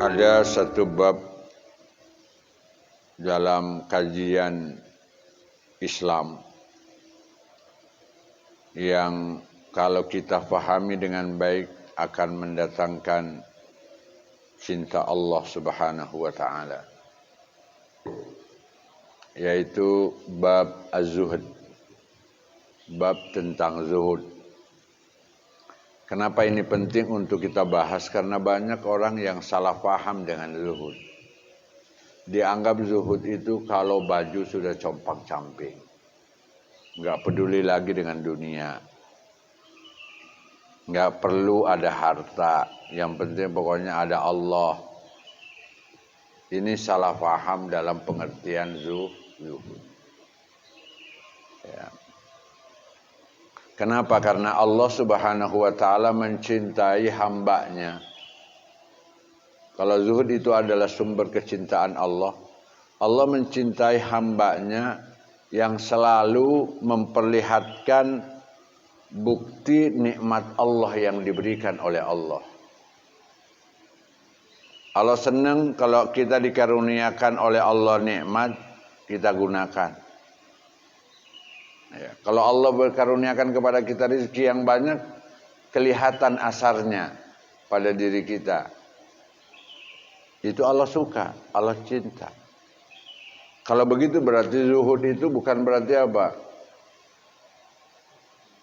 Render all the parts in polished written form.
Ada satu bab dalam kajian Islam yang kalau kita fahami dengan baik akan mendatangkan cinta Allah Subhanahu wa taala, yaitu bab az-zuhud, bab tentang zuhud. Kenapa ini penting untuk kita bahas? Karena banyak orang yang salah paham dengan zuhud. Dianggap zuhud itu kalau baju sudah compang-camping, nggak peduli lagi dengan dunia, nggak perlu ada harta, yang penting pokoknya ada Allah. Ini salah paham dalam pengertian zuhud. Ya. Kenapa? Karena Allah Subhanahu wa taala mencintai hambanya. Kalau zuhud itu adalah sumber kecintaan Allah, Allah mencintai hambanya yang selalu memperlihatkan bukti nikmat Allah yang diberikan oleh Allah. Allah senang kalau kita dikaruniakan oleh Allah nikmat, kita gunakan. Ya, kalau Allah berkaruniakan kepada kita rezeki yang banyak, kelihatan asarnya pada diri kita. Itu Allah suka, Allah cinta. Kalau begitu berarti zuhud itu bukan berarti apa?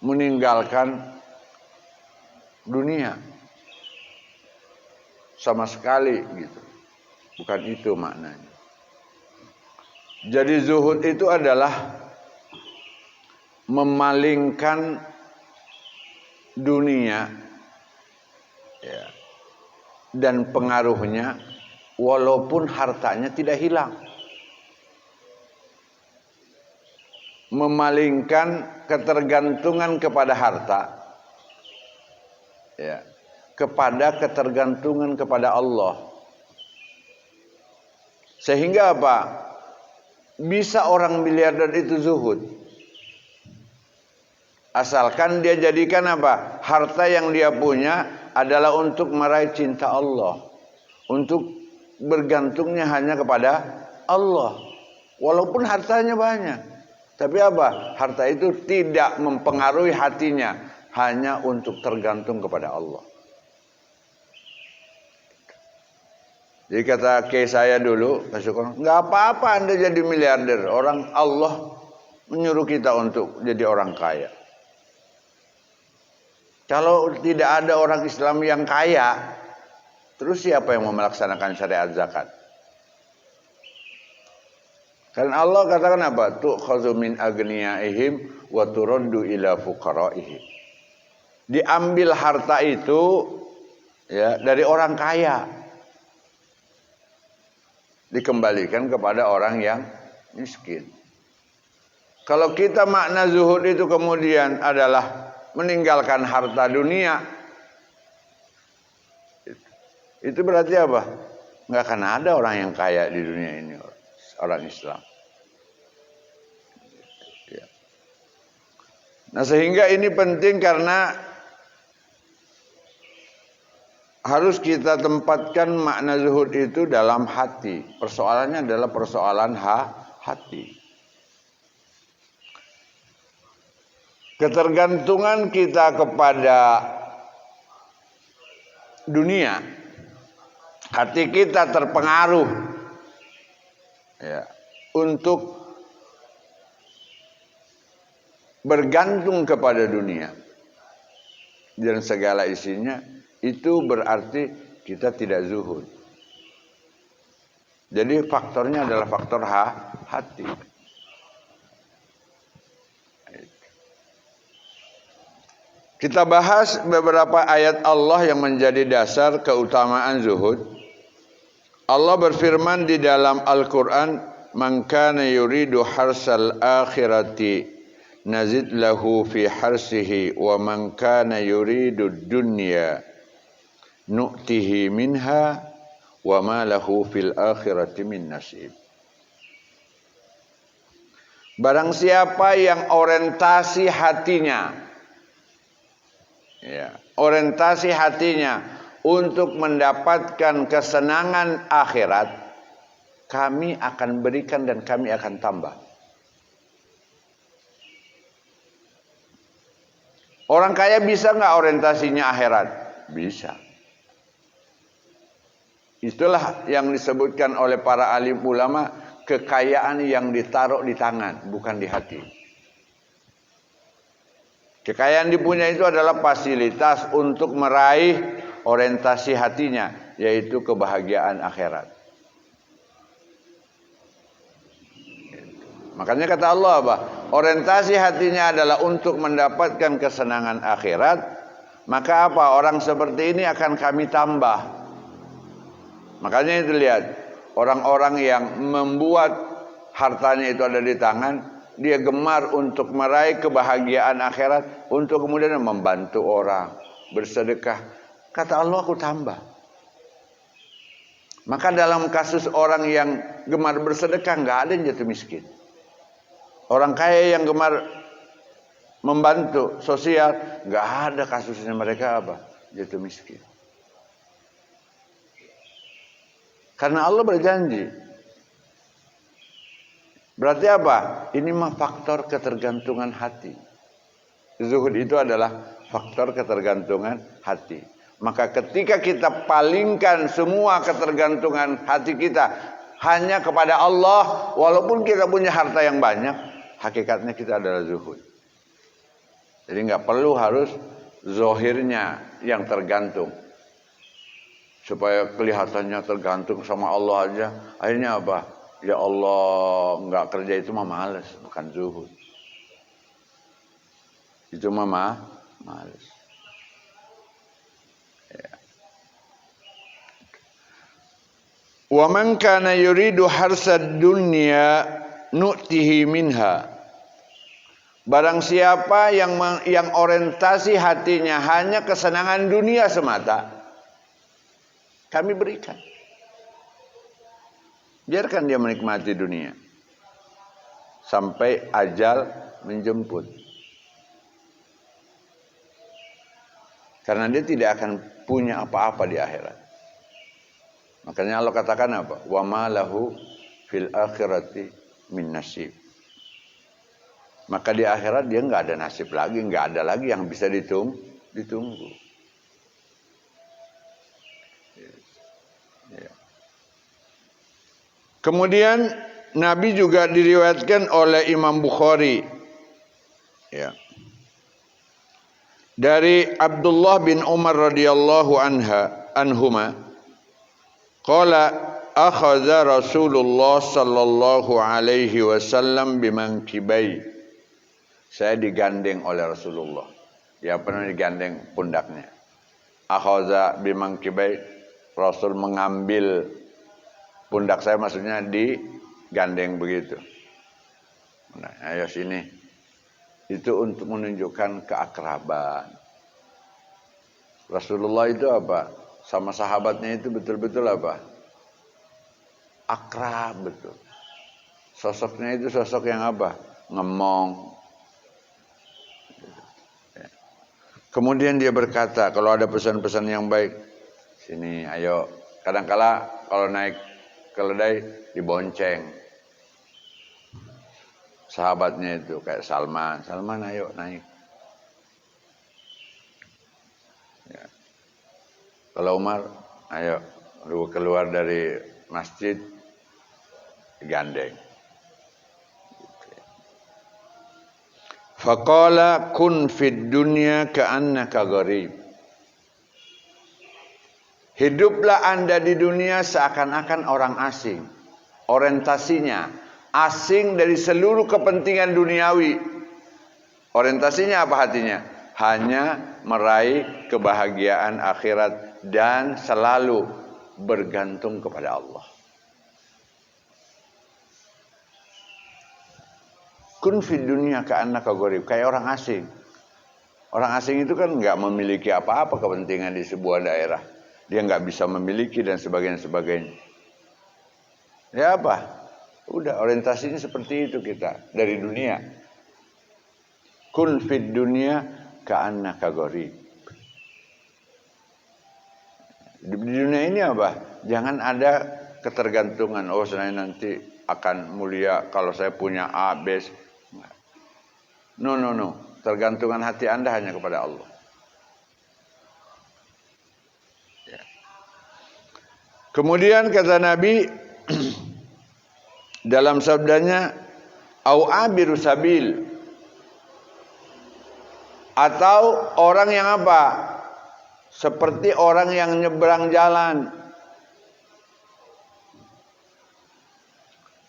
Meninggalkan dunia. Sama sekali gitu. Bukan itu maknanya. Jadi zuhud itu adalah memalingkan dunia ya, dan pengaruhnya, walaupun hartanya tidak hilang. Memalingkan ketergantungan kepada harta ya, kepada ketergantungan kepada Allah. Sehingga apa? Bisa orang miliarder itu zuhud, asalkan dia jadikan apa? Harta yang dia punya adalah untuk meraih cinta Allah, untuk bergantungnya hanya kepada Allah. Walaupun hartanya banyak, tapi apa? Harta itu tidak mempengaruhi hatinya, hanya untuk tergantung kepada Allah. Jadi kata kiai saya dulu, nggak apa-apa Anda jadi miliarder. Orang Allah menyuruh kita untuk jadi orang kaya. Kalau tidak ada orang Islam yang kaya, terus siapa yang mau melaksanakan syariat zakat? Karena Allah katakan apa? Tu'khadhu min agniyaihim wa turaddu ila fuqaraihim. Diambil harta itu ya dari orang kaya, dikembalikan kepada orang yang miskin. Kalau kita makna zuhud itu kemudian adalah meninggalkan harta dunia, itu berarti apa? Nggak akan ada orang yang kaya di dunia ini, orang Islam. Nah, sehingga ini penting karena harus kita tempatkan makna zuhud itu dalam hati. Persoalannya adalah persoalan hati. Ketergantungan kita kepada dunia, hati kita terpengaruh ya, untuk bergantung kepada dunia dan segala isinya, itu berarti kita tidak zuhud. Jadi faktornya adalah faktor hati. Kita bahas beberapa ayat Allah yang menjadi dasar keutamaan zuhud. Allah berfirman di dalam Al-Quran, "Man kana yuridu harsal akhirati nazid lahu fi harsihi wa man kana yuridu dunya nu'tihi minha wa ma lahu fil akhirati min nasib." Barang siapa yang orientasi hatinya, ya, orientasi hatinya untuk mendapatkan kesenangan akhirat, kami akan berikan dan kami akan tambah. Orang kaya bisa nggak orientasinya akhirat? Bisa. Itulah yang disebutkan oleh para alim ulama, kekayaan yang ditaruh di tangan, bukan di hati. Kekayaan dipunya itu adalah fasilitas untuk meraih orientasi hatinya, yaitu kebahagiaan akhirat. Makanya kata Allah apa? Orientasi hatinya adalah untuk mendapatkan kesenangan akhirat. Maka apa? Orang seperti ini akan kami tambah. Makanya itu lihat, orang-orang yang membuat hartanya itu ada di tangan, dia gemar untuk meraih kebahagiaan akhirat, untuk kemudian membantu orang, bersedekah. Kata Allah, aku tambah. Maka dalam kasus orang yang gemar bersedekah, nggak ada yang jatuh miskin. Orang kaya yang gemar membantu sosial, nggak ada kasusnya mereka apa? Jatuh miskin. Karena Allah berjanji. Berarti apa? Ini mah faktor ketergantungan hati. Zuhud itu adalah faktor ketergantungan hati. Maka ketika kita palingkan semua ketergantungan hati kita hanya kepada Allah, walaupun kita punya harta yang banyak, hakikatnya kita adalah zuhud. Jadi nggak perlu harus zohirnya yang tergantung. Supaya kelihatannya tergantung sama Allah aja. Akhirnya apa? Ya Allah, nggak kerja itu mah males, bukan zuhud. Itu mah males. Ya. Wa man kana yuridu harsad dunya nu'tihi minha. Barang siapa yang orientasi hatinya hanya kesenangan dunia semata, kami berikan. Biarkan dia menikmati dunia sampai ajal menjemput. Karena dia tidak akan punya apa-apa di akhirat. Makanya Allah katakan apa? Wa ma lahu fil akhirati min nasib. Maka di akhirat dia nggak ada nasib lagi, nggak ada lagi yang bisa ditunggu. Ya. Kemudian Nabi juga diriwayatkan oleh Imam Bukhari, ya, dari Abdullah bin Umar radhiyallahu anhuma, qala akhadha Rasulullah sallallahu alaihi wasallam bimankibai. Saya digandeng oleh Rasulullah. Ya, pernah digandeng pundaknya. Akhadha bimankibai, Rasul mengambil pundak saya, maksudnya digandeng begitu. Nah, ayo sini. Itu untuk menunjukkan keakraban. Rasulullah itu apa? Sama sahabatnya itu betul-betul apa? Akrab betul. Sosoknya itu sosok yang apa? Ngemong. Kemudian dia berkata, kalau ada pesan-pesan yang baik, sini ayo. Kadang-kala kalau naik keledai dibonceng. Sahabatnya itu kayak Salman ayo naik. Ya. Kalau Umar, ayo keluar dari masjid digandeng. Faqala kun fid dunya ka'annaka gharib. Hiduplah Anda di dunia seakan-akan orang asing. Orientasinya asing dari seluruh kepentingan duniawi. Orientasinya apa hatinya? Hanya meraih kebahagiaan akhirat dan selalu bergantung kepada Allah. Kun fid dunya ka'annaka gharib, kayak orang asing. Orang asing itu kan nggak memiliki apa-apa kepentingan di sebuah daerah. Dia nggak bisa memiliki dan sebagainya. Ya apa? Udah orientasinya seperti itu kita dari dunia. Kun fid dunya ka'annaka gharib. Di dunia ini apa? Jangan ada ketergantungan. Oh, saya nanti akan mulia kalau saya punya A, B. No. Tergantungan hati Anda hanya kepada Allah. Ya. Kemudian kata Nabi dalam sabdanya, au abiru sabil, atau orang yang apa? Seperti orang yang nyebrang jalan.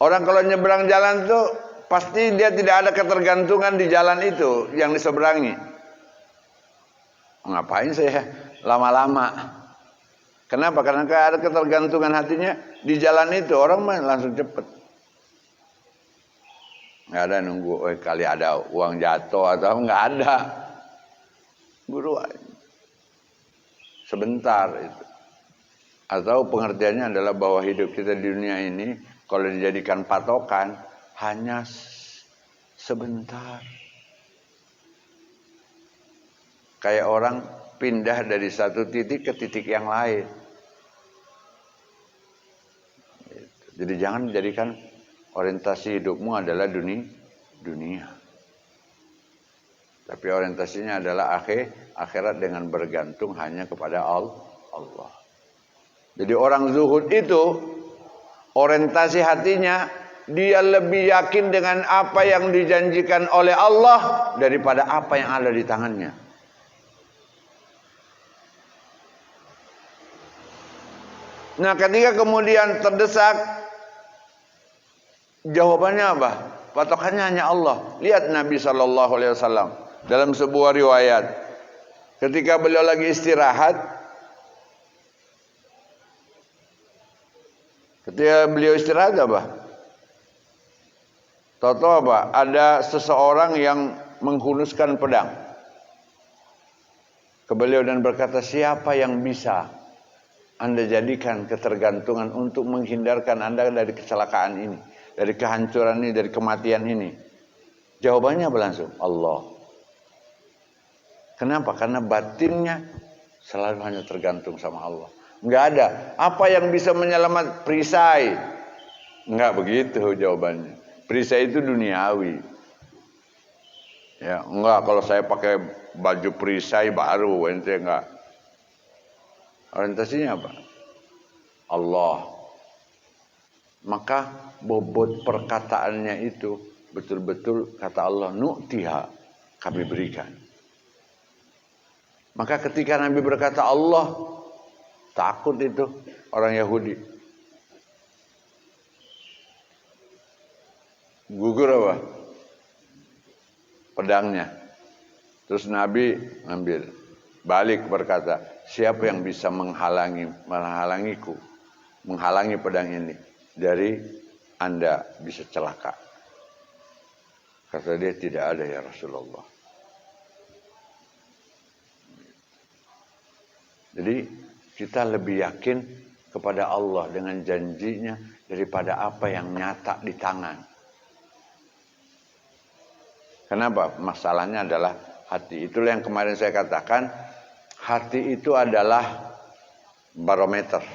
Orang kalau nyebrang jalan tuh pasti dia tidak ada ketergantungan di jalan itu yang diseberangi. Ngapain saya lama-lama? Kenapa? Karena ada ketergantungan hatinya di jalan itu, orang mah langsung cepet. Nggak ada nunggu, kali ada uang jatuh atau nggak ada. Buruan. Sebentar itu. Atau pengertiannya adalah bahwa hidup kita di dunia ini kalau dijadikan patokan hanya sebentar. Kayak orang pindah dari satu titik ke titik yang lain. Jadi jangan jadikan orientasi hidupmu adalah dunia. Tapi orientasinya adalah akhirat dengan bergantung hanya kepada Allah. Jadi orang zuhud itu orientasi hatinya dia lebih yakin dengan apa yang dijanjikan oleh Allah daripada apa yang ada di tangannya. Nah, ketika kemudian terdesak, jawabannya apa? Patokannya hanya Allah. Lihat Nabi SAW dalam sebuah riwayat, ketika beliau lagi istirahat, apa? Tahu apa? Ada seseorang yang menghunuskan pedang ke beliau dan berkata, siapa yang bisa Anda jadikan ketergantungan untuk menghindarkan Anda dari kecelakaan ini, dari kehancuran ini, dari kematian ini? Jawabannya apa langsung? Allah. Kenapa? Karena batinnya selalu hanya tergantung sama Allah. Enggak ada. Apa yang bisa menyelamat perisai? Enggak begitu jawabannya. Perisai itu duniawi. Ya, enggak, kalau saya pakai baju perisai baru, ente enggak. Orientasinya apa? Allah. Maka bobot perkataannya itu betul-betul kata Allah, nu'tiha, kami berikan. Maka ketika Nabi berkata Allah, takut itu orang Yahudi. Gugur apa? Pedangnya. Terus Nabi ambil, balik berkata, siapa yang bisa menghalangi pedang ini dari Anda bisa celaka? Kata dia, tidak ada ya Rasulullah. Jadi kita lebih yakin kepada Allah dengan janjinya daripada apa yang nyata di tangan. Kenapa? Masalahnya adalah hati. Itulah yang kemarin saya katakan, hati itu adalah barometer.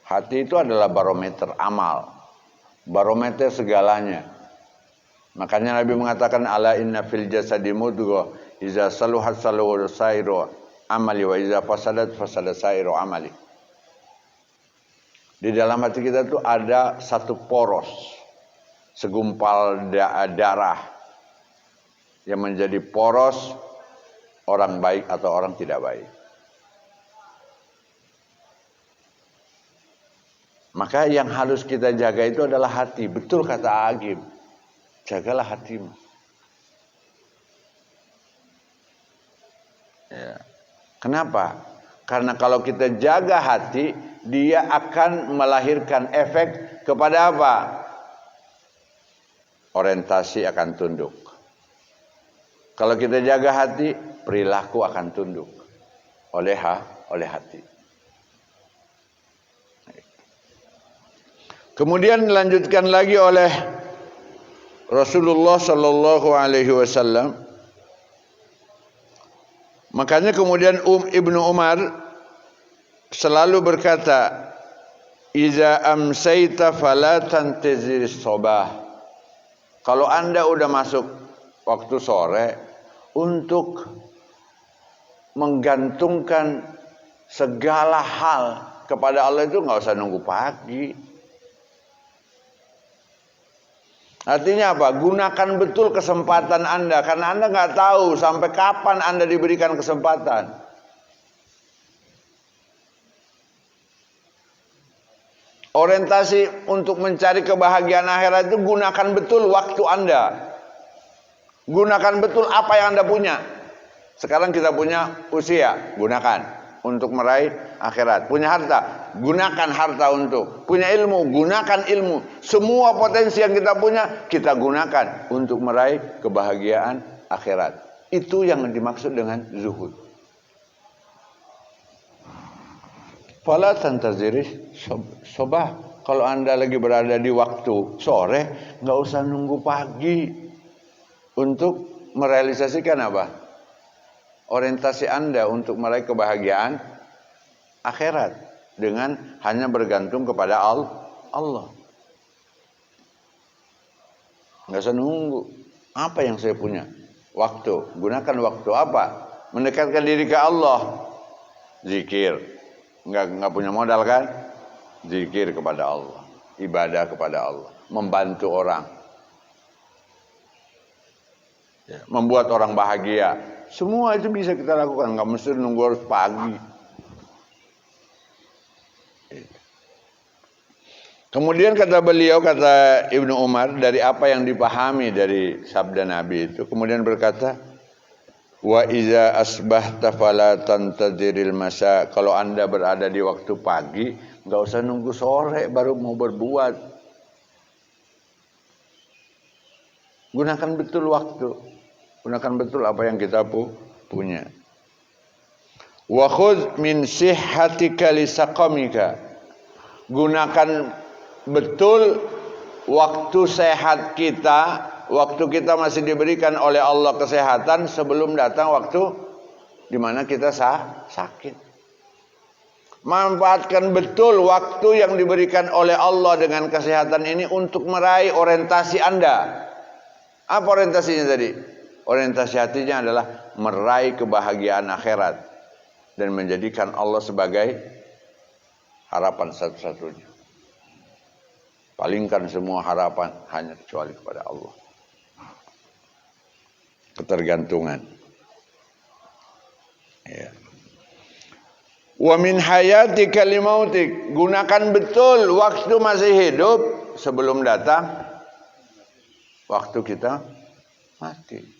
Hati itu adalah barometer amal. Barometer segalanya. Makanya Nabi mengatakan, ala inna fil jasadi mudghah, iza saluhat saluhu sairu amali wa iza fasadat fasada sairu amali. Di dalam hati kita tuh ada satu poros, segumpal darah yang menjadi poros orang baik atau orang tidak baik. Maka yang harus kita jaga itu adalah hati. Betul kata Agim, jagalah hatimu. Ya. Kenapa? Karena kalau kita jaga hati, dia akan melahirkan efek kepada apa? Orientasi akan tunduk. Kalau kita jaga hati, perilaku akan tunduk oleh hati. Kemudian dilanjutkan lagi oleh Rasulullah sallallahu alaihi wasallam, Makanya kemudian Ibnu Umar selalu berkata, "Iza amsayta fala tantaziris sabah." Kalau Anda udah masuk waktu sore, untuk menggantungkan segala hal kepada Allah itu nggak usah nunggu pagi. Artinya apa? Gunakan betul kesempatan Anda, karena Anda nggak tahu sampai kapan Anda diberikan kesempatan. Orientasi untuk mencari kebahagiaan akhirat itu gunakan betul waktu Anda. Gunakan betul apa yang Anda punya. Sekarang kita punya usia, gunakan untuk meraih akhirat. Punya harta, gunakan harta untuk. Punya ilmu, gunakan ilmu. Semua potensi yang kita punya, kita gunakan untuk meraih kebahagiaan akhirat. Itu yang dimaksud dengan zuhud. Fala tantaziri sobah. Kalau Anda lagi berada di waktu sore, nggak usah nunggu pagi untuk merealisasikan apa? Orientasi Anda untuk meraih kebahagiaan akhirat dengan hanya bergantung kepada Allah. Nggak usah nunggu. Apa yang saya punya? Waktu. Gunakan waktu apa? Mendekatkan diri ke Allah. Zikir. Nggak punya modal kan? Zikir kepada Allah. Ibadah kepada Allah. Membantu orang. Membuat orang bahagia. Semua itu bisa kita lakukan, nggak mesti nunggu harus pagi. Kemudian kata beliau, kata Ibnu Umar, dari apa yang dipahami dari sabda Nabi itu, kemudian berkata, wa iza asbahta fala tantadiril masa. Kalau Anda berada di waktu pagi, nggak usah nunggu sore baru mau berbuat. Gunakan betul waktu. Gunakan betul apa yang kita punya. Wa khudh min sihhatika li saqamika. Gunakan betul waktu sehat kita, waktu kita masih diberikan oleh Allah kesehatan sebelum datang waktu di mana kita sakit. Manfaatkan betul waktu yang diberikan oleh Allah dengan kesehatan ini untuk meraih orientasi Anda. Apa orientasinya tadi? Orientasi hatinya adalah meraih kebahagiaan akhirat dan menjadikan Allah sebagai harapan satu-satunya. Palingkan semua harapan hanya kecuali kepada Allah. Ketergantungan. Ya. Wa min hayatika limautik. Gunakan betul waktu masih hidup sebelum datang waktu kita mati.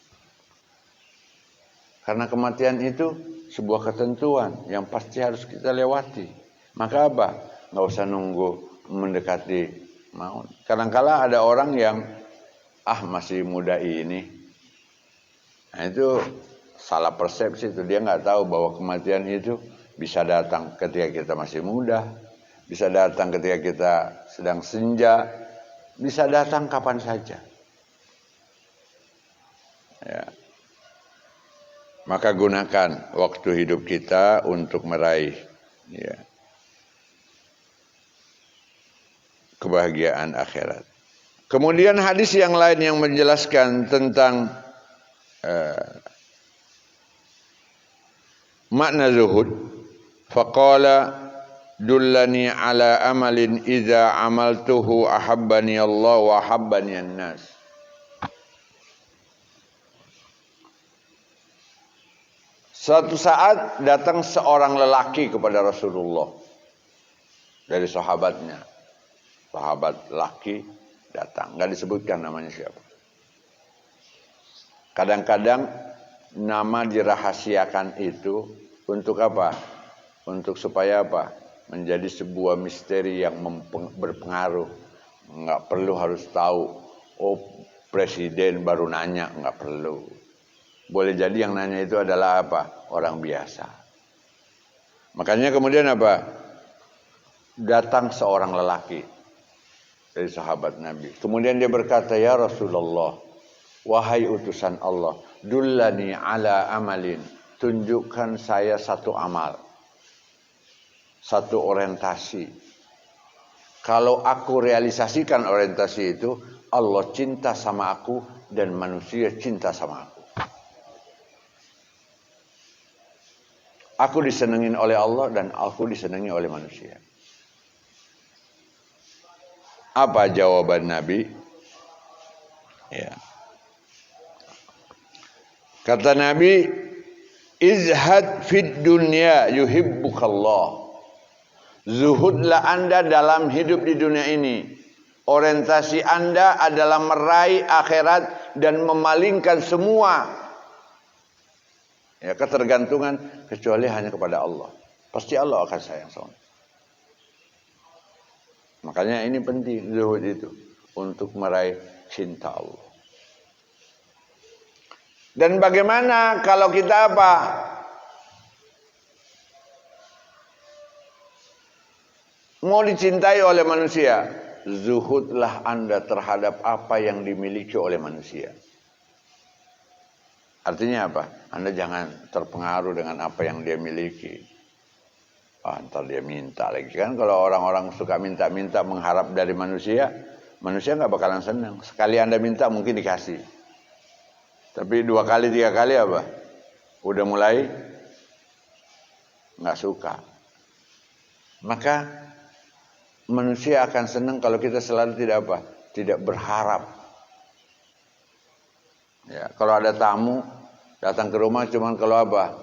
Karena kematian itu sebuah ketentuan yang pasti harus kita lewati. Maka apa? Nggak usah nunggu mendekati maut. Kadang-kala ada orang yang masih muda ini. Nah itu salah persepsi itu. Dia nggak tahu bahwa kematian itu bisa datang ketika kita masih muda, bisa datang ketika kita sedang senja, bisa datang kapan saja. Ya. Maka gunakan waktu hidup kita untuk meraih kebahagiaan akhirat. Kemudian hadis yang lain yang menjelaskan tentang makna zuhud. Faqala dullani ala amalin idza amaltuhu ahabbani Allah wa ahabbani an-nas. Suatu saat datang seorang lelaki kepada Rasulullah dari sahabatnya. Sahabat laki datang, nggak disebutkan namanya siapa. Kadang-kadang nama dirahasiakan itu untuk apa? Untuk supaya apa? Menjadi sebuah misteri yang berpengaruh. Nggak perlu harus tahu. Oh, presiden baru nanya, nggak perlu. Boleh jadi yang nanya itu adalah apa? Orang biasa. Makanya kemudian apa? Datang seorang lelaki dari sahabat Nabi. Kemudian dia berkata, ya Rasulullah, wahai utusan Allah, dullani ala amalin. tunjukkan saya satu amal, satu orientasi. Kalau aku realisasikan orientasi itu, Allah cinta sama aku dan manusia cinta sama aku. Aku disenengin oleh Allah dan aku disenangi oleh manusia. Apa jawaban Nabi? Ya. Kata Nabi, izhad fid dunya yuhibbukallah. Zuhudlah Anda dalam hidup di dunia ini. Orientasi Anda adalah meraih akhirat dan memalingkan semua ketergantungan kecuali hanya kepada Allah. Pasti Allah akan sayang sama. Makanya ini penting zuhud itu untuk meraih cinta Allah. Dan bagaimana kalau kita apa? Mau dicintai oleh manusia, zuhudlah Anda terhadap apa yang dimiliki oleh manusia. Artinya apa? Anda jangan terpengaruh dengan apa yang dia miliki. Ntar dia minta lagi kan. Kalau orang-orang suka minta-minta mengharap dari manusia, manusia nggak bakalan senang. Sekali Anda minta mungkin dikasih. Tapi 2 kali 3 kali apa? Udah mulai nggak suka. Maka manusia akan senang kalau kita selalu tidak apa? Tidak berharap. Ya, kalau ada tamu datang ke rumah cuman kalau apa?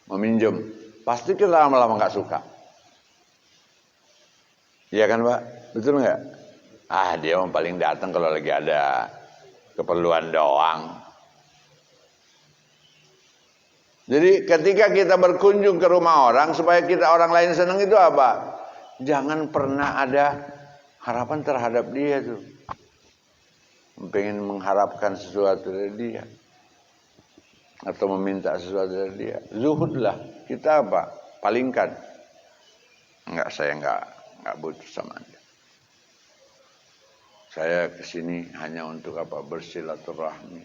Meminjam. Pasti kita lama-lama nggak suka. Iya kan Pak? Betul nggak? Dia paling datang kalau lagi ada keperluan doang. Jadi ketika kita berkunjung ke rumah orang supaya kita orang lain senang itu apa? Jangan pernah ada harapan terhadap dia tuh. Pengen mengharapkan sesuatu dari dia. Atau meminta sesuatu dari dia. Zuhudlah. Kita apa? Palingkan. Saya enggak butuh sama Anda. Saya kesini hanya untuk apa? Bersilaturahmi.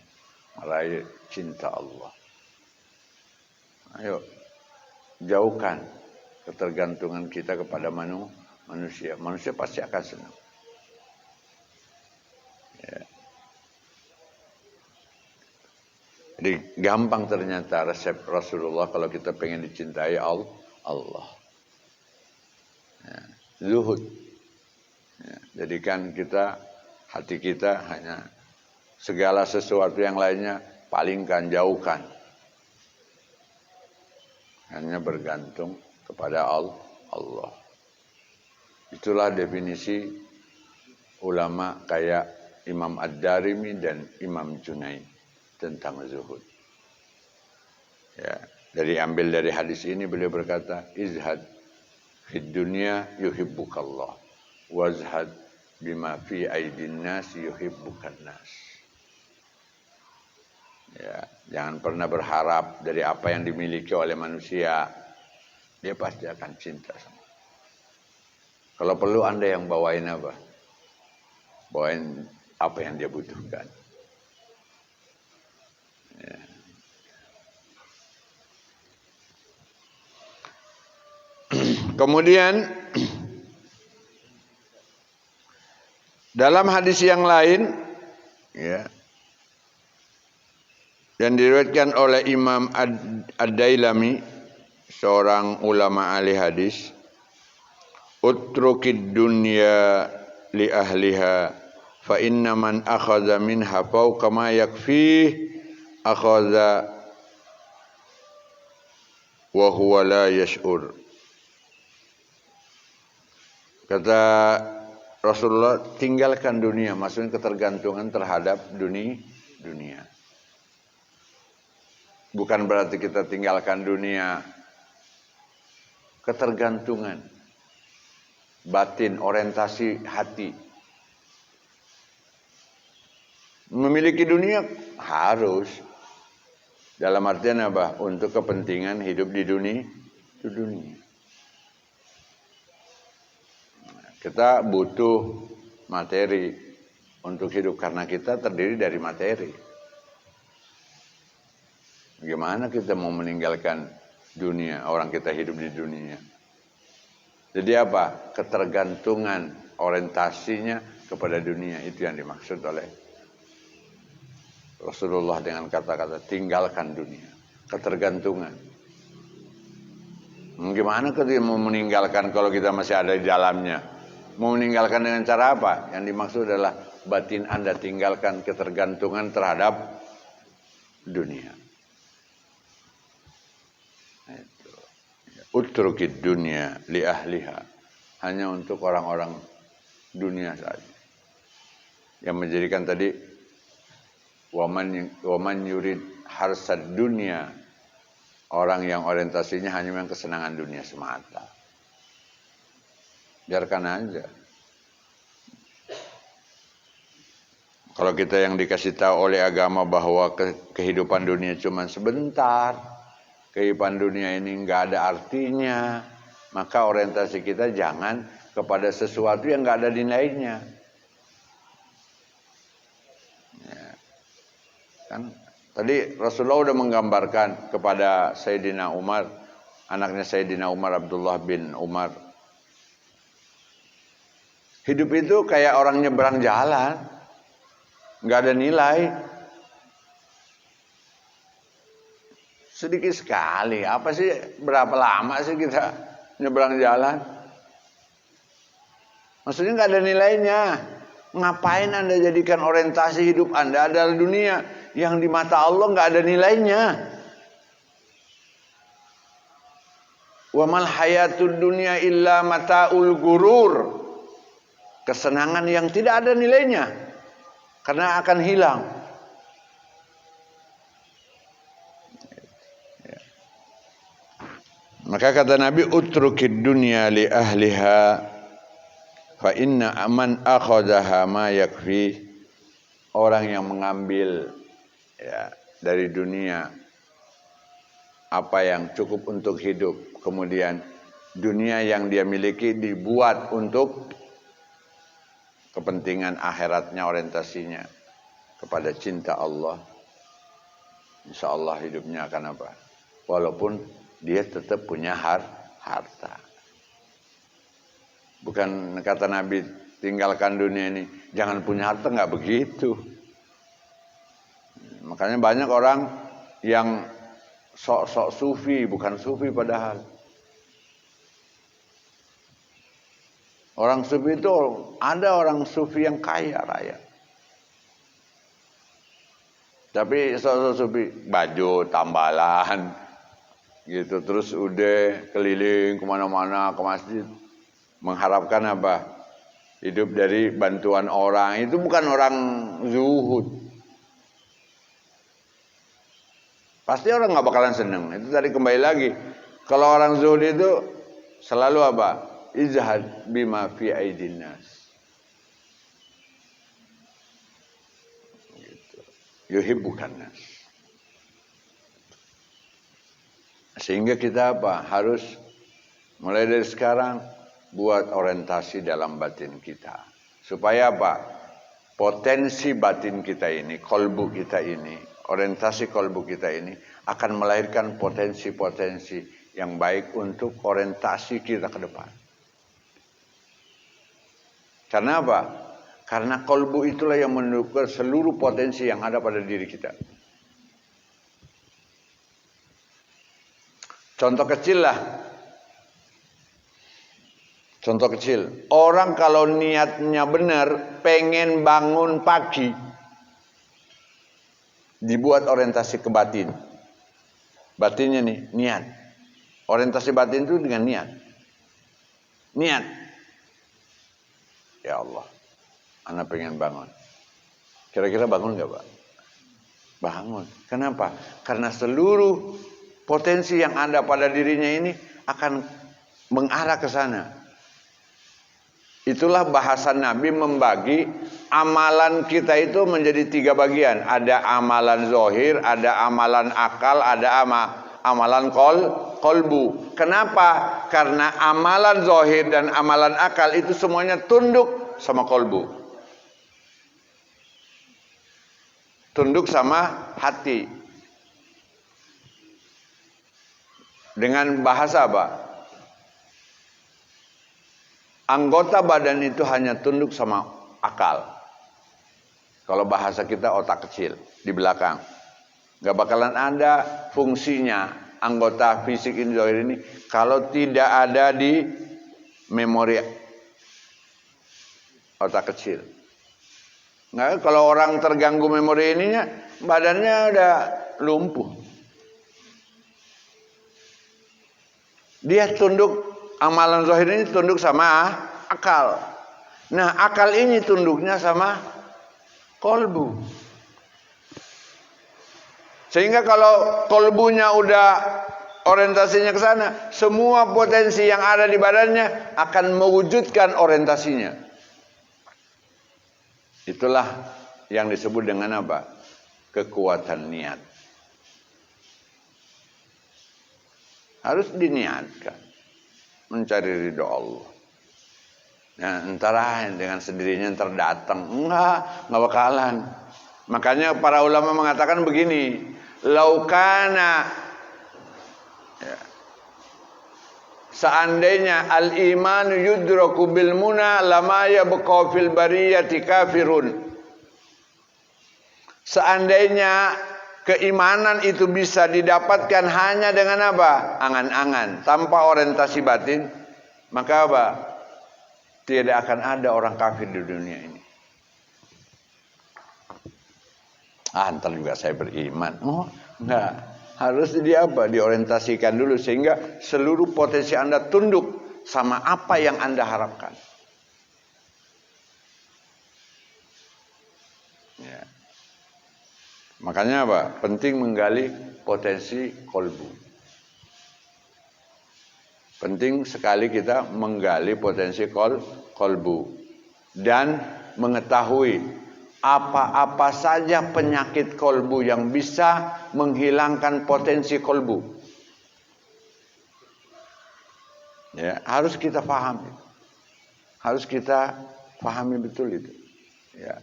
Meraih cinta Allah. Ayo. Jauhkan ketergantungan kita kepada manusia. Manusia pasti akan senang. Ya. Jadi gampang ternyata resep Rasulullah kalau kita pengen dicintai Allah. Ya, zuhud. Ya, jadikan hati kita hanya segala sesuatu yang lainnya palingkan, jauhkan. Hanya bergantung kepada Allah. Itulah definisi ulama kayak Imam Ad-Darimi dan Imam Junaid tentang zuhud. Ya, ambil dari hadis ini beliau berkata, izhad fid dunya yuhibbukallah, wazhad bima fi aidin nas yuhibbukan nas. Ya, jangan pernah berharap dari apa yang dimiliki oleh manusia, dia pasti akan cinta sama. Kalau perlu Anda yang bawain apa? Bawain apa yang dia butuhkan. Ya. Kemudian dalam hadis yang lain, ya, yang diriwayatkan oleh Imam Ad-Dailami, seorang ulama ahli hadis, utrukid dunya li ahliha fa inna man akhadha minha fawqa ma yakfi akhadha wa huwa la yash'ur. Kata Rasulullah, tinggalkan dunia, maksudnya ketergantungan terhadap dunia. Bukan berarti kita tinggalkan dunia, ketergantungan batin, orientasi hati. Memiliki dunia harus, dalam artian apa? Untuk kepentingan hidup di dunia. Kita butuh materi untuk hidup karena kita terdiri dari materi. Gimana kita mau meninggalkan dunia, orang kita hidup di dunia. Jadi apa? Ketergantungan orientasinya kepada dunia, itu yang dimaksud oleh Rasulullah dengan kata-kata tinggalkan dunia, ketergantungan. Gimana kita mau meninggalkan kalau kita masih ada di dalamnya? Mau meninggalkan dengan cara apa? Yang dimaksud adalah batin Anda tinggalkan ketergantungan terhadap dunia. Utrukid dunia li ahliha, hanya untuk orang-orang dunia saja. Yang menjadikan tadi waman yurid harsad dunia, orang yang orientasinya hanya yang kesenangan dunia semata. Biarkan aja. Kalau kita yang dikasih tahu oleh agama bahwa kehidupan dunia cuma sebentar, kehidupan dunia ini nggak ada artinya, maka orientasi kita jangan kepada sesuatu yang nggak ada nilainya. Ya. Kan tadi Rasulullah sudah menggambarkan kepada Sayyidina Umar, anaknya Sayyidina Umar, Abdullah bin Umar. Hidup itu kayak orang nyebrang jalan, nggak ada nilai. Sedikit sekali. Apa sih, berapa lama sih kita nyebrang jalan? Maksudnya nggak ada nilainya. Ngapain Anda jadikan orientasi hidup Anda adalah dunia yang di mata Allah nggak ada nilainya? Wa mal hayatud dunya illa mataul gurur. Kesenangan yang tidak ada nilainya karena akan hilang. Maka kata Nabi, utrukid dunya li ahliha fa inna man akhadhaha ma yakfi. Orang yang mengambil ya dari dunia apa yang cukup untuk hidup, kemudian dunia yang dia miliki dibuat untuk kepentingan akhiratnya, orientasinya kepada cinta Allah, insya Allah hidupnya akan apa? Walaupun dia tetap punya harta. Bukan kata Nabi tinggalkan dunia ini, jangan punya harta, nggak begitu. Makanya banyak orang yang sok-sok sufi, bukan sufi padahal. Orang sufi itu ada orang sufi yang kaya raya. Tapi sok-sok sufi baju tambalan gitu, terus udah keliling kemana-mana ke masjid mengharapkan apa? Hidup dari bantuan orang. Itu bukan orang zuhud. Pasti orang nggak bakalan seneng. Itu tadi kembali lagi. Kalau orang zuhud itu selalu apa? Izhad bima fi aidin nas. Gitu. Yuhibbukan nas. Sehingga kita apa? Harus mulai dari sekarang buat orientasi dalam batin kita. Supaya apa? Potensi batin kita ini, kolbu kita ini, orientasi kolbu kita ini akan melahirkan potensi-potensi yang baik untuk orientasi kita ke depan. Karena apa? Karena kolbu itulah yang menunjukkan seluruh potensi yang ada pada diri kita. Contoh kecil lah. Contoh kecil. Orang kalau niatnya benar, pengen bangun pagi, dibuat orientasi ke batin. Batinnya nih, niat. Orientasi batin itu dengan niat. Niat. Ya Allah, anak pengen bangun. Kira-kira bangun gak Pak? Bangun. Kenapa? Karena seluruh potensi yang ada pada dirinya ini akan mengarah ke sana. Itulah bahasan Nabi membagi amalan kita itu menjadi 3 bagian. Ada amalan zohir, ada amalan akal, ada amalan kolbu. Kenapa? Karena amalan zohir dan amalan akal itu semuanya tunduk sama kolbu. Tunduk sama hati. Dengan bahasa apa? Anggota badan itu hanya tunduk sama akal. Kalau bahasa kita otak kecil di belakang. Gak bakalan ada fungsinya anggota fisik ini kalau tidak ada di memori otak kecil. Nah, kalau orang terganggu memori ininya, badannya udah lumpuh. Dia tunduk, amalan zahir ini tunduk sama akal. Nah, akal ini tunduknya sama kolbu. Sehingga kalau kolbunya udah orientasinya ke sana, semua potensi yang ada di badannya akan mewujudkan orientasinya. Itulah yang disebut dengan apa? Kekuatan niat. Harus diniatkan mencari ridho Allah. Nah, entara dengan sendirinya ntar datang. Enggak bakalan. Makanya para ulama mengatakan begini, laukana, ya, seandainya al-iman yudraku bil muna lama yabqa fil bariyati kafirun. Seandainya keimanan itu bisa didapatkan hanya dengan apa? Angan-angan, tanpa orientasi batin, maka apa? Tidak akan ada orang kafir di dunia ini. Ntar juga saya beriman. Oh, enggak. Harus dia apa? Diorientasikan dulu sehingga seluruh potensi Anda tunduk sama apa yang Anda harapkan. Ya. Makanya apa? Penting menggali potensi kolbu. Penting sekali kita menggali potensi kolbu dan mengetahui apa-apa saja penyakit kolbu yang bisa menghilangkan potensi kolbu. Ya, harus kita pahami. Harus kita pahami betul itu. Ya.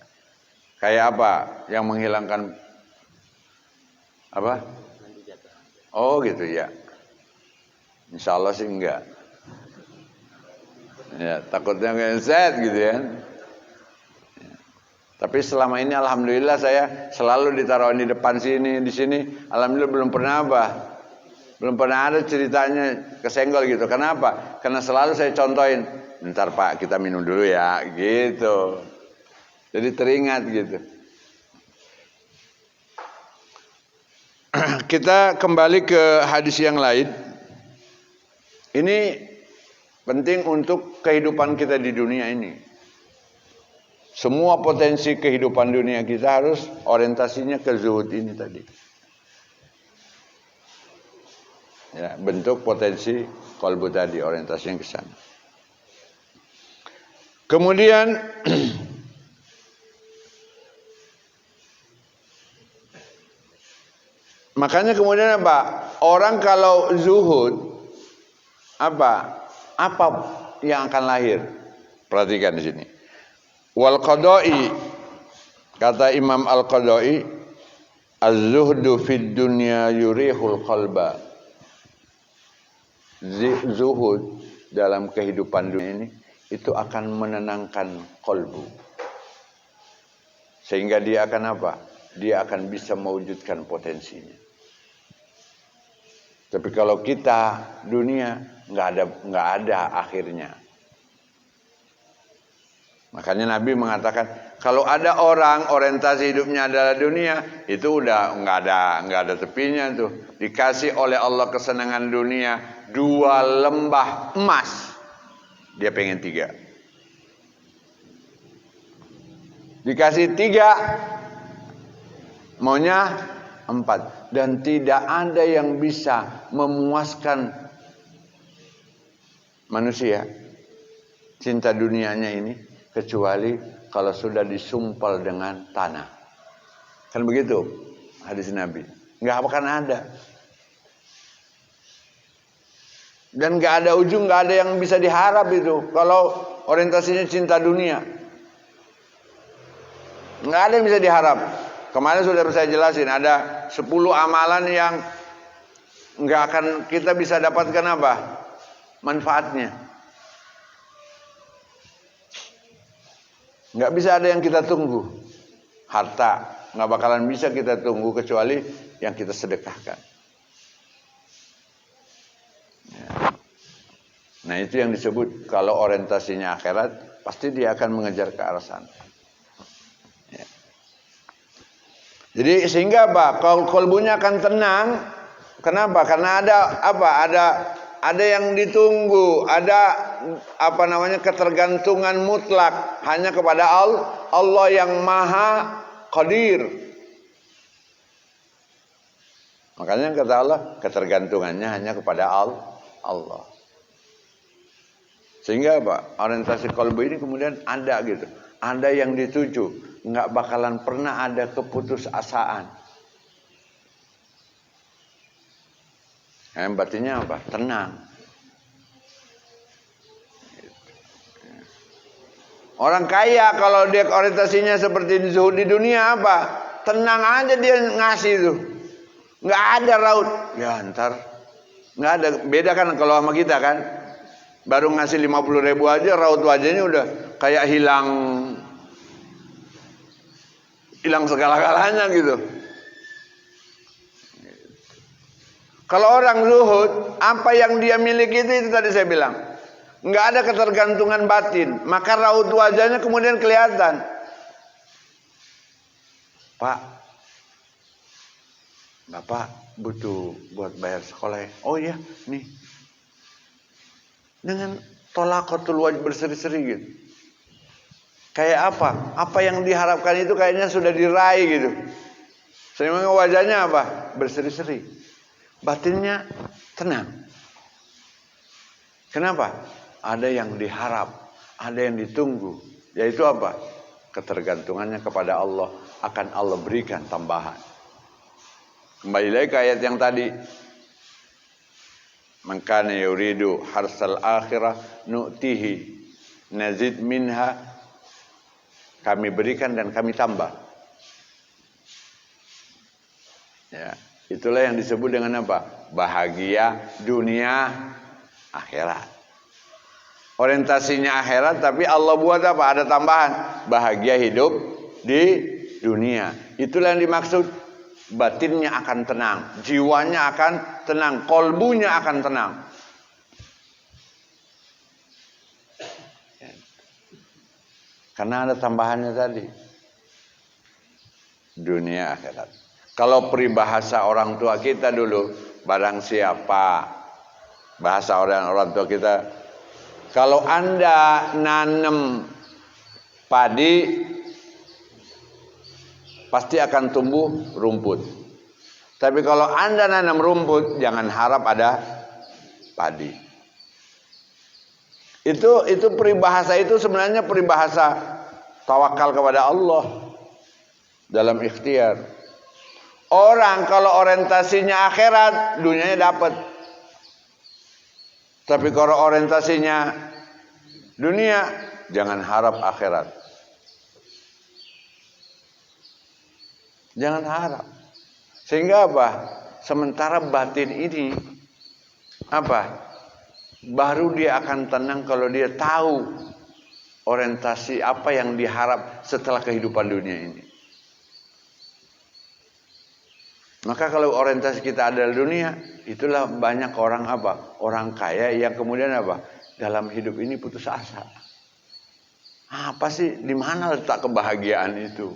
Kayak apa yang menghilangkan apa? Oh gitu ya. Insya Allah sih enggak. Ya, takutnya ngeset gitu ya. Tapi selama ini alhamdulillah saya selalu ditaruh di depan sini, di sini. Alhamdulillah belum pernah apa? Belum pernah ada ceritanya kesenggol gitu. Kenapa? Karena selalu saya contohin, bentar Pak kita minum dulu ya, gitu. Jadi teringat gitu. Kita kembali ke hadis yang lain. Ini penting untuk kehidupan kita di dunia ini. Semua potensi kehidupan dunia kita harus orientasinya ke zuhud ini tadi. Ya, bentuk potensi kolbu tadi, orientasinya ke sana. Kemudian makanya kemudian apa? Orang kalau zuhud apa yang akan lahir? Perhatikan di sini. Wal qada'i, kata Imam Al-Qada'i, az-zuhdu fid dunya yurihul qalba. Zuhud dalam kehidupan dunia ini itu akan menenangkan kolbu. Sehingga dia akan apa? Dia akan bisa mewujudkan potensinya. Tapi kalau kita dunia nggak ada akhirnya. Makanya Nabi mengatakan kalau ada orang orientasi hidupnya adalah dunia, itu udah nggak ada tepinya tuh. Dikasih oleh Allah kesenangan dunia 2 lembah emas, dia pengen 3. Dikasih 3, maunya 4. Dan tidak ada yang bisa memuaskan manusia cinta dunianya ini kecuali kalau sudah disumpal dengan tanah. Kan begitu hadis Nabi. Nggak akan ada. Dan nggak ada ujung, nggak ada yang bisa diharap itu. Kalau orientasinya cinta dunia, nggak ada yang bisa diharap. Kemarin sudah saya jelasin, ada 10 amalan yang nggak akan kita bisa dapatkan apa? Manfaatnya. Nggak bisa ada yang kita tunggu. Harta nggak bakalan bisa kita tunggu kecuali yang kita sedekahkan. Ya. Nah itu yang disebut kalau orientasinya akhirat, pasti dia akan mengejar ke arah sana. Ya. Jadi sehingga apa? Kolbunya akan tenang. Kenapa? Karena ada apa? Ada yang ditunggu, ada apa namanya ketergantungan mutlak hanya kepada Allah yang Maha Qadir. Makanya kata Allah, ketergantungannya hanya kepada Allah. Sehingga apa? Orientasi kolbu ini kemudian ada gitu. Ada yang dituju, nggak bakalan pernah ada keputusasaan. Yang batinnya apa? Tenang. Orang kaya kalau dia orientasinya seperti zuhud di dunia apa? Tenang aja dia ngasih itu. Nggak ada raut. Ya ntar. Nggak ada. Beda kan kalau sama kita kan. Baru ngasih 50.000 aja raut wajahnya udah kayak hilang segala-galanya gitu. Kalau orang zuhud, apa yang dia miliki itu tadi saya bilang. Nggak ada ketergantungan batin. Maka raut wajahnya kemudian kelihatan. Pak, Bapak butuh buat bayar sekolah. Oh iya, nih. Dengan tolakatul wajh berseri-seri gitu. Kayak apa? Apa yang diharapkan itu kayaknya sudah diraih gitu. Sehingga wajahnya apa? Berseri-seri. Batinnya tenang. Kenapa? Ada yang diharap, ada yang ditunggu. Yaitu apa? Ketergantungannya kepada Allah. Akan Allah berikan tambahan. Kembali lagi ke ayat yang tadi. Man kana yuridu harsal akhirah nu'tihi nazid minha. Kami berikan dan kami tambah. Ya. Itulah yang disebut dengan apa? Bahagia dunia akhirat. Orientasinya akhirat tapi Allah buat apa? Ada tambahan. Bahagia hidup di dunia. Itulah yang dimaksud. Batinnya akan tenang. Jiwanya akan tenang. Kolbunya akan tenang. Karena ada tambahannya tadi. Dunia akhirat. Kalau peribahasa orang tua kita dulu, barang siapa, bahasa orang tua kita, kalau Anda nanam padi, pasti akan tumbuh rumput. Tapi kalau Anda nanam rumput, jangan harap ada padi. Itu peribahasa itu sebenarnya peribahasa tawakal kepada Allah dalam ikhtiar. Orang kalau orientasinya akhirat, dunianya dapat. Tapi kalau orientasinya dunia, jangan harap akhirat. Jangan harap. Sehingga apa? Sementara batin ini apa? Baru dia akan tenang kalau dia tahu orientasi apa yang diharap setelah kehidupan dunia ini. Maka kalau orientasi kita adalah dunia, itulah banyak orang apa? Orang kaya yang kemudian apa? Dalam hidup ini putus asa. Apa sih? Di mana letak kebahagiaan itu?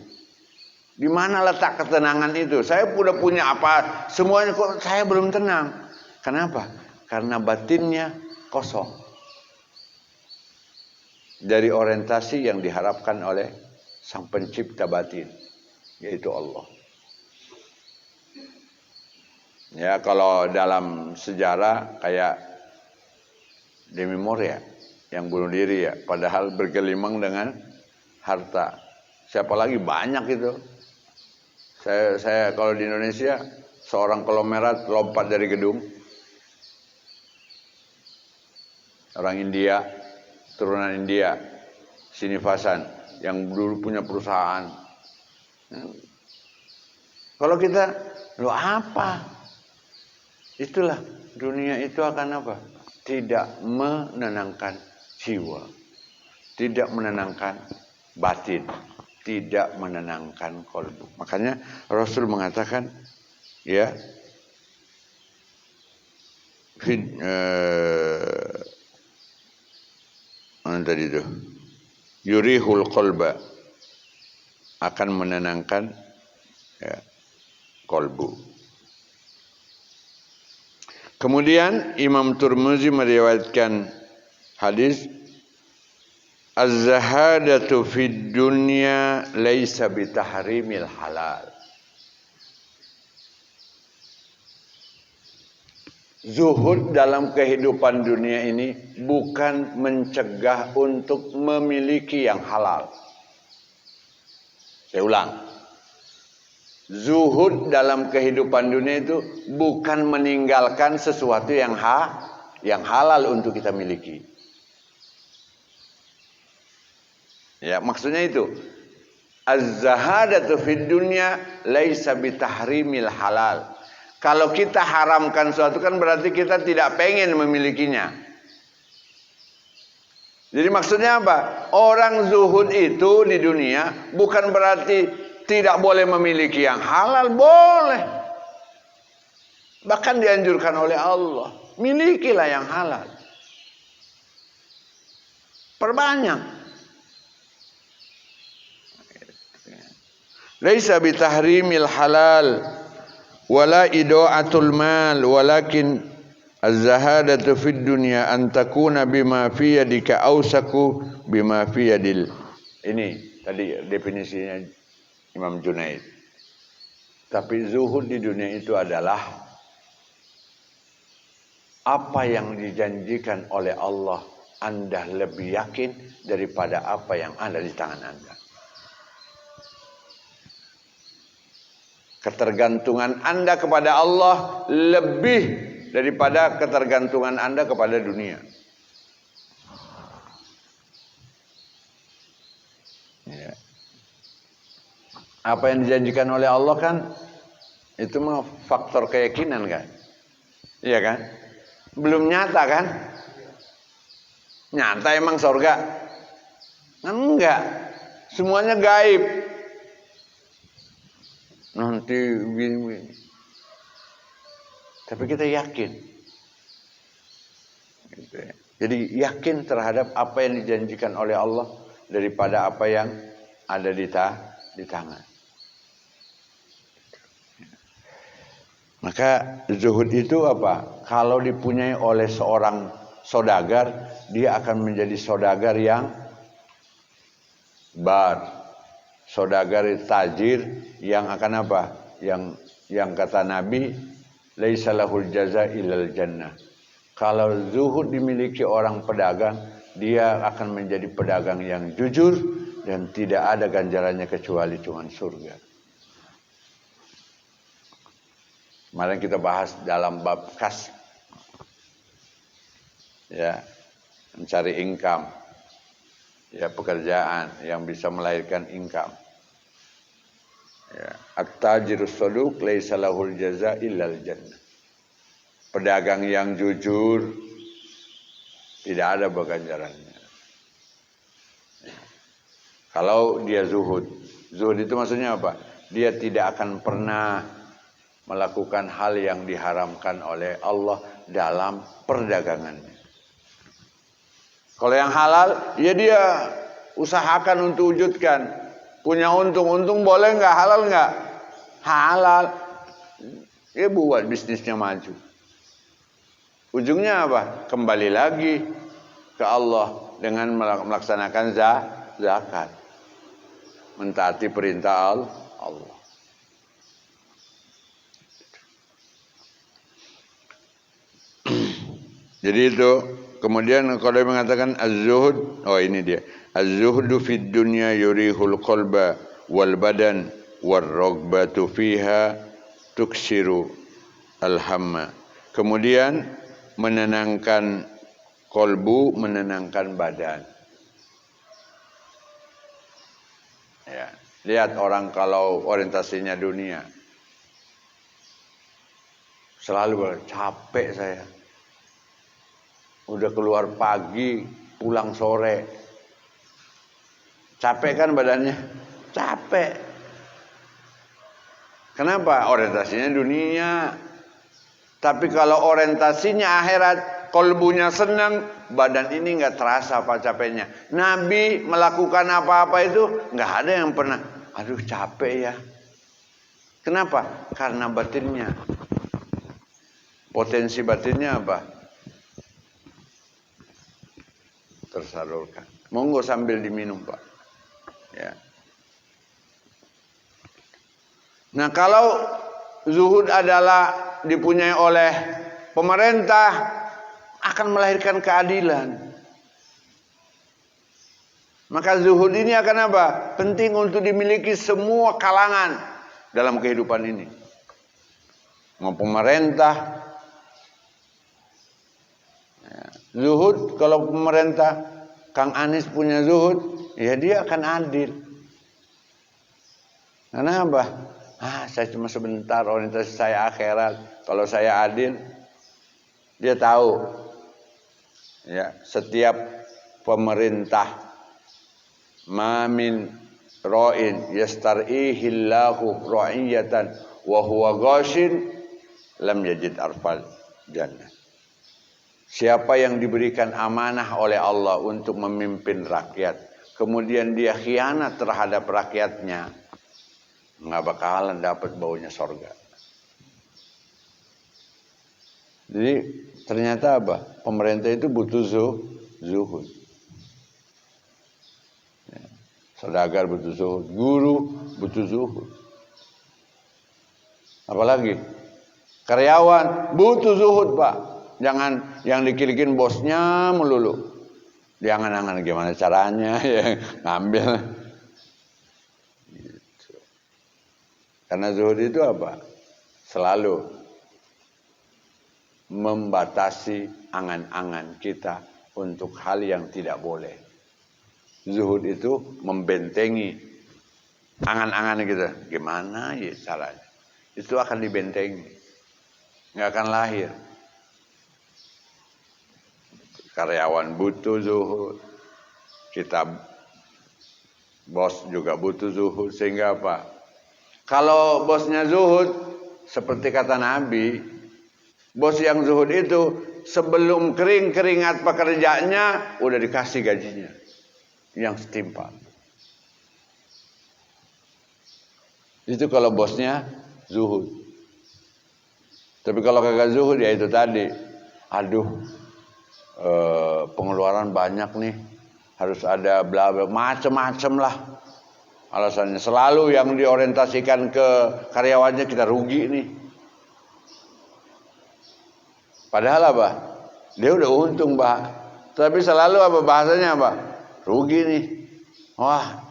Di mana letak ketenangan itu? Saya udah punya apa? Semuanya kok saya belum tenang. Kenapa? Karena batinnya kosong. Dari orientasi yang diharapkan oleh Sang Pencipta batin, yaitu Allah. Ya, kalau dalam sejarah kayak Demi Moria yang bunuh diri ya, padahal bergelimang dengan harta. Siapa lagi banyak itu. Saya kalau di Indonesia seorang kolomerat lompat dari gedung. Orang India, turunan India, Sinivasan yang dulu punya perusahaan. Kalau kita, lo apa? Itulah dunia itu akan apa? Tidak menenangkan jiwa, tidak menenangkan batin, tidak menenangkan kolbu. Makanya Rasul mengatakan, ya, tadi itu yurihul kolba, akan menenangkan, ya, kolbu. Kemudian Imam Tirmizi meriwayatkan hadis, az-zahadatu fid dunya laisa bitahrimil halal. Zuhud dalam kehidupan dunia ini bukan mencegah untuk memiliki yang halal. Saya ulang. Zuhud dalam kehidupan dunia itu bukan meninggalkan sesuatu yang halal untuk kita miliki. Ya, maksudnya itu. Az-zahadatu fid dunya laisa bitahrimil halal. Kalau kita haramkan sesuatu kan berarti kita tidak pengen memilikinya. Jadi maksudnya apa? Orang zuhud itu di dunia bukan berarti tidak boleh memiliki yang halal, boleh. Bahkan dianjurkan oleh Allah, milikilah yang halal. Perbanyak. Laisa bitahrimil halal wala idaatul mal walakin az-zahadatu fid dunya an takuna bima fi yadika ausaku bima fi yadil. Ini tadi definisinya Imam Junaid. Tapi zuhud di dunia itu adalah apa yang dijanjikan oleh Allah Anda lebih yakin daripada apa yang ada di tangan Anda. Ketergantungan Anda kepada Allah lebih daripada ketergantungan Anda kepada dunia. Ya. Apa yang dijanjikan oleh Allah kan itu mah faktor keyakinan kan? Iya kan? Belum nyata kan? Nyata emang surga? Enggak. Semuanya gaib. Nanti begini. Tapi kita yakin. Gitu ya. Jadi yakin terhadap apa yang dijanjikan oleh Allah daripada apa yang ada di tangan. Maka zuhud itu apa? Kalau dipunyai oleh seorang saudagar, dia akan menjadi saudagar yang saudagar tajir yang akan apa? Yang kata Nabi, laisa lahul jaza illal jannah. Kalau zuhud dimiliki orang pedagang, dia akan menjadi pedagang yang jujur dan tidak ada ganjarannya kecuali cuma surga. Kemarin kita bahas dalam bab kas, ya, mencari income, ya, pekerjaan yang bisa melahirkan income. Ya, at-tajirus saduq laisa lahul jaza illal jannah. Pedagang yang jujur tidak ada ganjarannya. Ya. Kalau dia zuhud itu maksudnya apa? Dia tidak akan pernah melakukan hal yang diharamkan oleh Allah dalam perdagangannya. Kalau yang halal, ya dia usahakan untuk wujudkan. Punya untung boleh nggak? Halal nggak? Halal. Dia buat bisnisnya maju. Ujungnya apa? Kembali lagi ke Allah dengan melaksanakan zakat. Mentaati perintah Allah. Jadi itu, kemudian kalau dia mengatakan az-zuhud, oh ini dia. Az-zuhdu fid dunya yurihul qalba wal badan war ragbatu fiha tuksiru al-hamma. Kemudian menenangkan kolbu, menenangkan badan. Ya, lihat orang kalau orientasinya dunia. Selalu capek saya. Udah keluar pagi, pulang sore. Capek kan badannya? Capek. Kenapa? Orientasinya dunia. Tapi kalau orientasinya akhirat, kolbunya senang, badan ini nggak terasa apa capeknya. Nabi melakukan apa-apa itu nggak ada yang pernah, aduh capek ya. Kenapa? Karena batinnya. Potensi batinnya apa? Tersalurkan. Monggo sambil diminum, Pak. Ya. Nah, kalau zuhud adalah dipunyai oleh pemerintah, akan melahirkan keadilan. Maka zuhud ini akan apa? Penting untuk dimiliki semua kalangan dalam kehidupan ini. Mau pemerintah, zuhud, kalau pemerintah Kang Anies punya zuhud, ya dia akan adil. Kenapa? Saya cuma sebentar, orientasi saya akhirat. Kalau saya adil, dia tahu. Ya, setiap pemerintah mamin ra'in yastar'ihillahu ra'iyatan wa huwa ghashin lam yajid arfal jannah. Siapa yang diberikan amanah oleh Allah untuk memimpin rakyat, kemudian dia khianat terhadap rakyatnya, nggak bakalan dapat baunya sorga. Jadi ternyata apa? Pemerintah itu butuh zuhud. Saudagar butuh zuhud, guru butuh zuhud. Apalagi karyawan butuh zuhud, Pak. Jangan yang dikirikin bosnya melulu. Jangan gimana caranya ya ngambil. Gitu. Karena zuhud itu apa? Selalu membatasi angan-angan kita untuk hal yang tidak boleh. Zuhud itu membentengi angan-angan kita. Gimana ya caranya? Itu akan dibentengi. Nggak akan lahir. Karyawan butuh zuhud. Kita bos juga butuh zuhud. Sehingga apa? Kalau bosnya zuhud, seperti kata Nabi, bos yang zuhud itu sebelum keringat pekerjaannya udah dikasih gajinya yang setimpal. Itu kalau bosnya zuhud. Tapi kalau kagak zuhud ya itu tadi, pengeluaran banyak nih, harus ada bla bla macem-macem lah. Alasannya selalu yang diorientasikan ke karyawannya kita rugi nih. Padahal apa? Dia udah untung, Pak. Tapi selalu apa bahasanya apa? Rugi nih. Wah.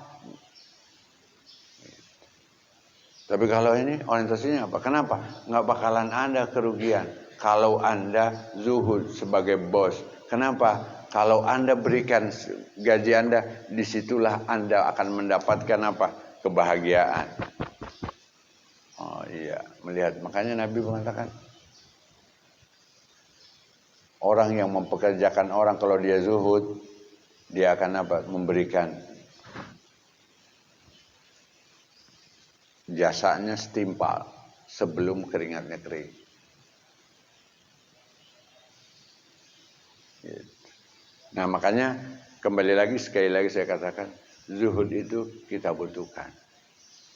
Tapi kalau ini orientasinya apa? Kenapa? Nggak bakalan ada kerugian kalau Anda zuhud sebagai bos. Kenapa? Kalau Anda berikan gaji Anda, disitulah Anda akan mendapatkan apa? Kebahagiaan. Oh iya, melihat. Makanya Nabi mengatakan, orang yang mempekerjakan orang kalau dia zuhud, dia akan apa? Memberikan jasanya setimpal sebelum keringatnya kering. Nah makanya kembali lagi sekali lagi saya katakan zuhud itu kita butuhkan.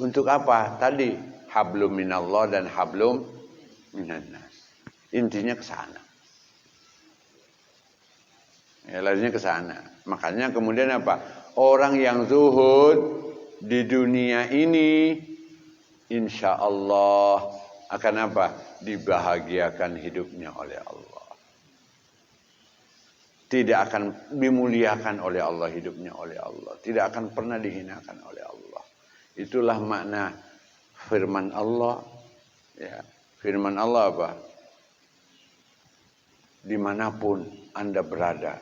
Untuk apa? Tadi hablum minallah dan hablum minannas. Intinya ke sana. Ya, larinya ke sana. Makanya kemudian apa? Orang yang zuhud di dunia ini, insya Allah akan apa? Dibahagiakan hidupnya oleh Allah. Tidak akan dimuliakan oleh Allah hidupnya oleh Allah. Tidak akan pernah dihinakan oleh Allah. Itulah makna firman Allah. Ya, firman Allah apa? Dimanapun Anda berada,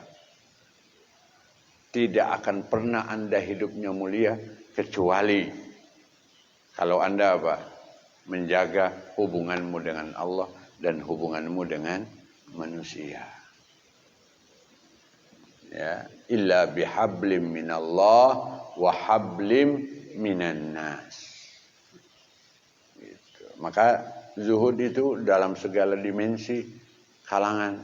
tidak akan pernah Anda hidupnya mulia kecuali kalau Anda apa? Menjaga hubunganmu dengan Allah dan hubunganmu dengan manusia. Ya, illa bihablim minallah wa hablim minan nas. Gitu. Maka zuhud itu dalam segala dimensi kalangan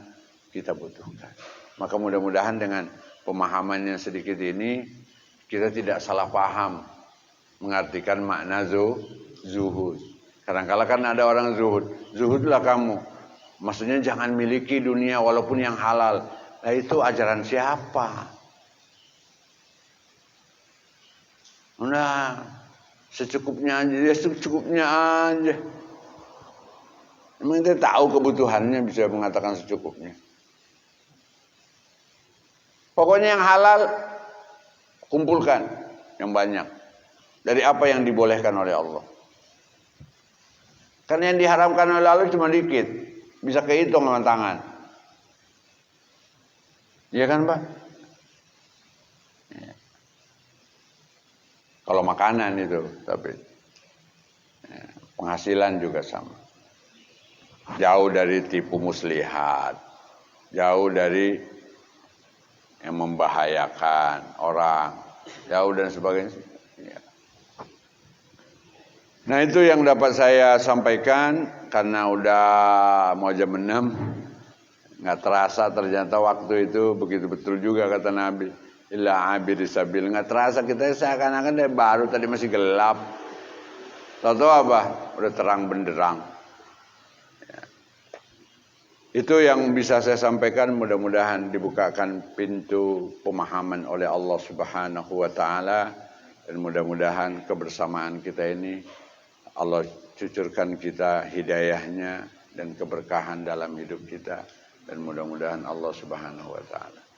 kita butuhkan. Maka mudah-mudahan dengan pemahaman yang sedikit ini kita tidak salah paham mengartikan makna zuhud. Kadang-kala kan ada orang zuhud. Zuhudlah kamu. Maksudnya jangan miliki dunia walaupun yang halal. Nah itu ajaran siapa? Nah, secukupnya aja, ya secukupnya aja. Memang kita tahu kebutuhannya bisa mengatakan secukupnya. Pokoknya yang halal kumpulkan yang banyak. Dari apa yang dibolehkan oleh Allah. Karena yang diharamkan oleh Allah cuma dikit. Bisa kehitung dengan tangan. Iya kan Pak? Ya. Kalau makanan itu, tapi ya, penghasilan juga sama. Jauh dari tipu muslihat, jauh dari yang membahayakan orang, jauh dan sebagainya. Ya. Nah itu yang dapat saya sampaikan karena udah mau jam 6. Nggak terasa ternyata waktu itu begitu betul juga kata Nabi. Illa abir sabil. Nggak terasa kita seakan-akan dari baru tadi masih gelap. Tahu apa? Udah terang benderang. Ya. Itu yang bisa saya sampaikan. Mudah-mudahan dibukakan pintu pemahaman oleh Allah Subhanahu Wa Taala dan mudah-mudahan kebersamaan kita ini Allah cucurkan kita hidayahnya dan keberkahan dalam hidup kita. Dan mudah-mudahan Allah Subhanahu Wa Taala